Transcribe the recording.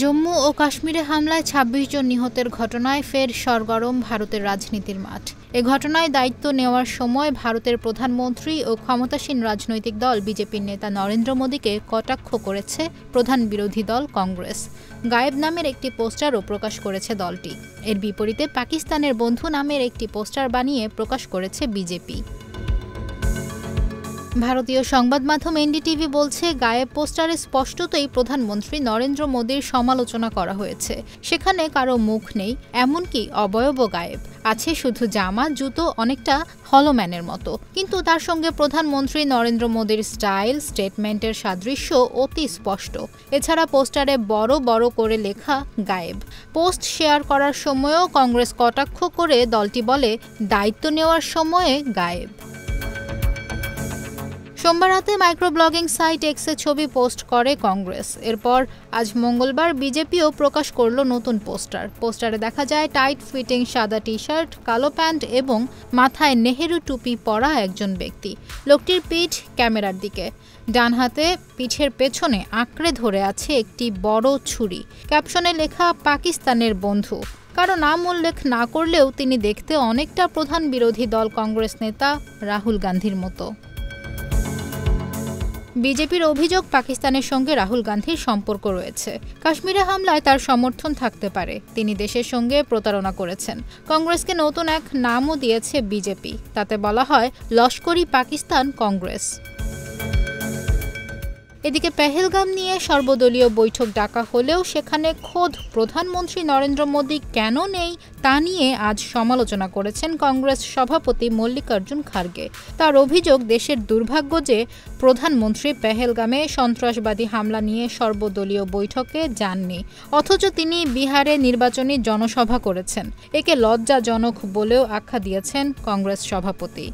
জম্মু ও কাশ্মীরে হামলায় ২৬ জন নিহতের ঘটনায় ফের সরগরম ভারতের রাজনীতির মাঠ। এ ঘটনায় দায়িত্ব নেওয়ার সময় ভারতের প্রধানমন্ত্রী ও ক্ষমতাসীন রাজনৈতিক দল বিজেপির নেতা নরেন্দ্র মোদীকে কটাক্ষ করেছে প্রধান বিরোধী দল কংগ্রেস। গায়েব নামের একটি পোস্টারও প্রকাশ করেছে দলটি। এর বিপরীতে পাকিস্তানের বন্ধু নামের একটি পোস্টার বানিয়ে প্রকাশ করেছে বিজেপি। ভারতীয় সংবাদ মাধ্যম এনডিটিভি বলছে, গায়েব পোস্টারে স্পষ্টতই প্রধানমন্ত্রী নরেন্দ্র মোদীর সমালোচনা করা হয়েছে। সেখানে কারো মুখ নেই, এমনকি অবয়বও গায়েব। আছে শুধু জামা, জুতো অনেকটা হলোম্যানের মতো। কিন্তু তার সঙ্গে প্রধানমন্ত্রী নরেন্দ্র মোদীর স্টাইল, স্টেটমেন্টের সাদৃশ্য অতি স্পষ্ট। এছাড়া পোস্টারে বড় বড় করে লেখা গায়েব। পোস্ট শেয়ার করার সময়ও কংগ্রেস কটাক্ষ করে দলটি বলে, দায়িত্ব নেওয়ার সময়ে গায়েব। সোমবার রাতে মাইক্রোব্লগিং সাইট এক্সে ছবি পোস্ট করে কংগ্রেস। এরপর আজ মঙ্গলবার বিজেপিও প্রকাশ করল নতুন পোস্টার। পোস্টারে দেখা যায় টাইট ফিটিং সাদা টি শার্ট, কালো প্যান্ট এবং মাথায় নেহেরু টুপি পরা একজন ব্যক্তি। লোকটির পিঠ ক্যামেরার দিকে, ডান হাতে পিঠের পেছনে আঁকড়ে ধরে আছে একটি বড় ছুরি। ক্যাপশনে লেখা, পাকিস্তানের বন্ধু। কারো নাম উল্লেখ না করলেও তিনি দেখতে অনেকটা প্রধান বিরোধী দল কংগ্রেস নেতা রাহুল গান্ধীর মতো। বিজেপির অভিযোগ, পাকিস্তানের সঙ্গে রাহুল গান্ধীর সম্পর্ক রয়েছে। কাশ্মীরে হামলায় তার সমর্থন থাকতে পারে। তিনি দেশের সঙ্গে প্রতারণা করেছেন। কংগ্রেসকে নতুন এক নামও দিয়েছে বিজেপি। তাতে বলা হয় লস্করি পাকিস্তান কংগ্রেস। এদিকে পেহেলগাম নিয়ে সর্বদলীয় বৈঠক ডাকা হলেও সেখানে খোদ প্রধানমন্ত্রী নরেন্দ্র মোদী কেন নেই তা নিয়ে আজ সমালোচনা করেছেন কংগ্রেস সভাপতি মল্লিকার্জুন খার্গে। তার অভিযোগ, দেশের দুর্ভাগ্য যে প্রধানমন্ত্রী পেহেলগামে সন্ত্রাসবাদী হামলা নিয়ে সর্বদলীয় বৈঠকে যাননি, অথচ তিনি বিহারে নির্বাচনী জনসভা করেছেন। একে লজ্জাজনক বলেও আখ্যা দিয়েছেন কংগ্রেস সভাপতি।